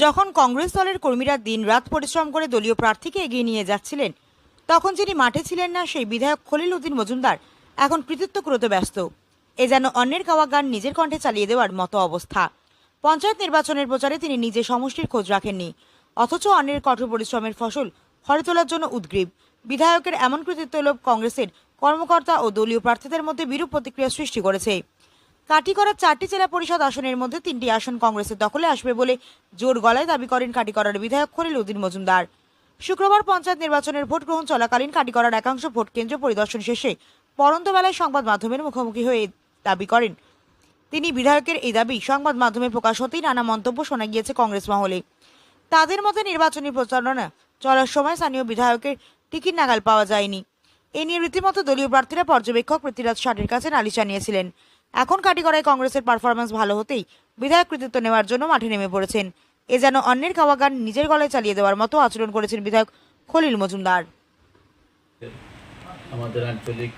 যখন কংগ্রেস দলের কর্মীরা দিনরাত পরিশ্রম করে দলীয় প্রার্থীকে এগিয়ে নিয়ে যাচ্ছিলেন, তখন যিনি মাঠে ছিলেন না সেই বিধায়ক খলিল উদ্দিন মজুমদার এখন কৃতিত্ব কুড়োতে ব্যস্ত। এ যেন অন্যের গাওয়া গান নিজের কণ্ঠে চালিয়ে দেওয়ার মতো অবস্থা। পঞ্চায়েত নির্বাচনের প্রচারে তিনি নিজে সমষ্টির খোঁজ রাখেননি, অথচ অন্যের কঠোর পরিশ্রমের ফসল ঘরে তোলার জন্য উদ্গ্রীব। বিধায়কের এমন কৃতিত্ব লোভ কংগ্রেসের কর্মকর্তা ও দলীয় প্রার্থীদের মধ্যে বিরূপ প্রতিক্রিয়া সৃষ্টি করেছে। কাটিগড়ার 4টি জেলা পরিষদ আসনের মধ্যে 3টি আসন কংগ্রেসের দখলে আসবে বলে জোর গলায় দাবি করেন কাটিগড়ার বিধায়ক খলিল উদ্দিন মজুমদার। শুক্রবার পঞ্চায়েত নির্বাচনের ভোট গ্রহণ চলাকালীন কাটিগড়ার একাংশ ভোট কেন্দ্র পরিদর্শন শেষে পরন্ত বেলায় সংবাদ মাধ্যমের মুখোমুখি হয়ে দাবি করেন তিনি। বিধায়কের এই দাবি সংবাদ মাধ্যমে প্রকাশ হতেই নানা মন্তব্য শোনা গিয়েছে কংগ্রেস মহলে। তাদের মধ্যে নির্বাচনী প্রচারণা চলার সময় স্থানীয় বিধায়কের টিকিট নাগাল পাওয়া যায়নি। এ নিয়ে রীতিমতো দলীয় প্রার্থীরা পর্যবেক্ষক পৃথ্বীরাজ ষাটের কাছে নালিশ জানিয়েছিলেন। এখন কাটিগড়ায় কংগ্রেসের পারফরমেন্স ভালো হতেই বিধায়ক কৃতিত্ব নেওয়ার জন্য মাঠে নেমে পড়েছেন। এ যেন অন্যের গাওয়া গান নিজের গলায় চালিয়ে দেওয়ার মতো আচরণ করেছেন বিধায়ক খলিল মজুমদার। আমাদের আঞ্চলিক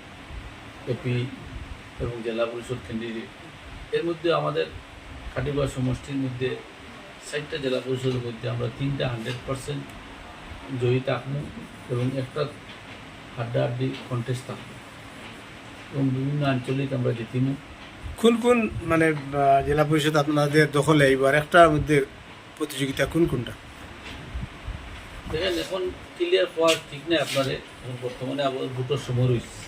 এপি এবং জেলা পরিষদ কেন্দ্রে এর মধ্যে আমাদের কাটিগড়া সমষ্টির মধ্যে 4টা জেলা পরিষদের মধ্যে আমরা 3টা 100% জয়ী থাকবো এবং একটা হাড্ডাহাড্ডি কন্টেস্ট থাকবো এবং বিভিন্ন আঞ্চলিক আমরা জিতিমু। কোন কোন মানে জেলা পরিষদ আপনাদের দখলে এইবার একটার মধ্যে প্রতিযোগিতা কোনটা? দেখেন, এখন ক্লিয়ার হওয়ার ঠিক নেই আপনারে, এখন বর্তমানে আবার ভোটের সময় রয়েছে।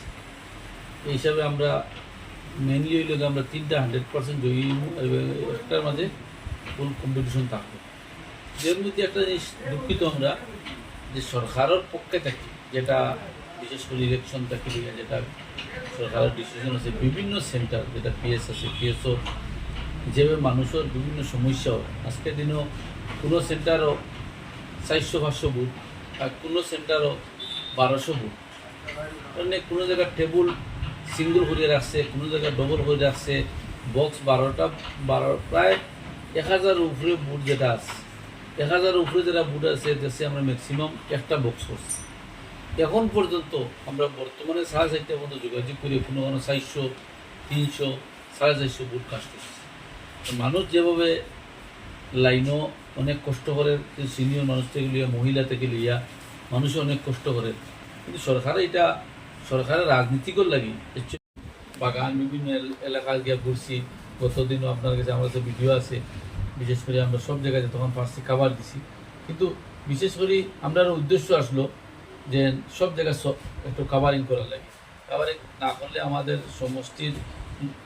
এই হিসাবে আমরা মেনলি হইলে আমরা 3টা 100% জয়ী এবং একটার মাঝে ফুল কম্পিটিশন থাকবে। এর মধ্যে একটা জিনিস দুঃখিত আমরা যে সরকারের পক্ষে থাকি, যেটা বিশেষ করে ইলেকশন থাকি যেটা সরকারের ডিসিশন আছে, বিভিন্ন সেন্টার যেটা পিএস আছে, পিএসও যেভাবে মানুষের বিভিন্ন সমস্যা হয়, আজকের দিনও কোনো সেন্টারও 400-500 বুথ আর কোনো সেন্টারও 1200 বুথ, মানে কোনো জায়গায় টেবুল সিঙ্গল করে রাখছে, কোনো জায়গায় ডবল করে রাখছে, বক্স 12টা প্রায় 1000 উপরে বুথ যেটা আছে, 1000 উপরে যেটা বুথ আছে দেশে আমরা ম্যাক্সিমাম একটা বক্স করছি। এখন পর্যন্ত আমরা বর্তমানে 450 মতো যোগাযোগ করে কোনো 400, 300, 450 বুথ কাজ করছি। মানুষ যেভাবে লাইনও অনেক কষ্ট করে, সিনিয়র মানুষ থেকে লিয়া মহিলা থেকে লিয়া মানুষও অনেক কষ্ট করে, কিন্তু সরকারের রাজনীতিকর লাগি বাগান বিভিন্ন এলাকায় গিয়ে ঘুরছি। গতদিনও আপনার কাছে আমার কাছে ভিডিও আছে, বিশেষ করে আমরা সব জায়গায় তখন পারছি কাভার দিছি, কিন্তু বিশেষ করে আমরা উদ্দেশ্য আসলো যে সব জায়গায় একটু কাভারিং করার লাগে। কাভারিং না করলে আমাদের সমষ্টির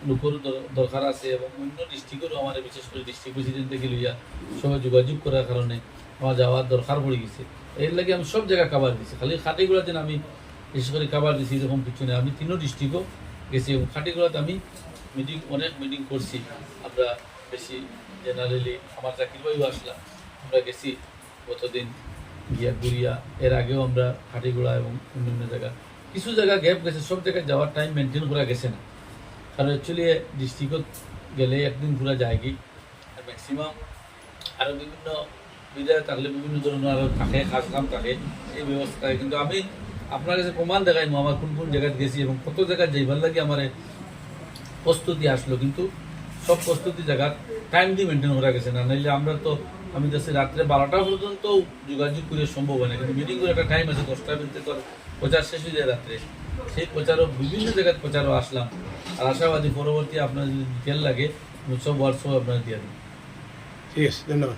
লোকেরও দরকার আছে এবং অন্য ডিস্ট্রিক্টেরও আমাদের বিশেষ করে ডিস্ট্রিক্ট প্রেসিডেন্ট থেকে লইয়া সবাই যোগাযোগ করার কারণে আমার যাওয়ার দরকার পড়ে গেছে। এর লাগে আমি সব জায়গায় কাভার দিছি, খালি খাটিগুড়াতে আমি বিশেষ করে কাভার দিছি এরকম কিছু নেই। আমি 3ও ডিস্ট্রিক্টও গেছি এবং খাটিগুড়াতে আমি অনেক মিটিং করছি। আমরা বেশি জেনারেলি আমার চাকরি পাইও আসলাম, আমরা গেছি গতদিন গিয়া গুড়িয়া, এর আগেও আমরা খাটিগুড়া এবং অন্যান্য জায়গা কিছু জায়গা গ্যাপ গেছে, সব জায়গায় যাওয়ার টাইম মেনটেন করা গেছে না। কারণ অ্যাকচুয়ালি ডিস্ট্রিক্টত গেলে একদিন পুরা যায় কি, আর ম্যাক্সিমাম আরও বিভিন্ন বিধায় থাকলে বিভিন্ন ধরনের আরও থাকে, কাজ কাম থাকে, এই ব্যবস্থা থাকে। কিন্তু আমি আপনার কাছে প্রমাণ দেখাইনি আমার কোন কোন জায়গায় গেছি এবং কত জায়গায় যাইবার লাগে আমার প্রস্তুতি আসলো, কিন্তু সব প্রস্তুতি জায়গার টাইম দিয়ে মেনটেন করা গেছে না। নাইলে আমরা তো আমি যাচ্ছি রাত্রে 12টা পর্যন্ত যোগাযোগ করে সম্ভব হয় না, কিন্তু মিটিং করে একটা টাইম আছে 10টার ভিতরে তো প্রচার শেষ হয়ে যায় রাত্রে। সেই প্রচারও বিভিন্ন জায়গায় প্রচারও আসলাম, আর আশাবাদী পরবর্তী আপনার যদি ডিটেল লাগে সব হোয়াটসঅ্যাপ আপনার দিয়ে দিন। ঠিক আছে, ধন্যবাদ।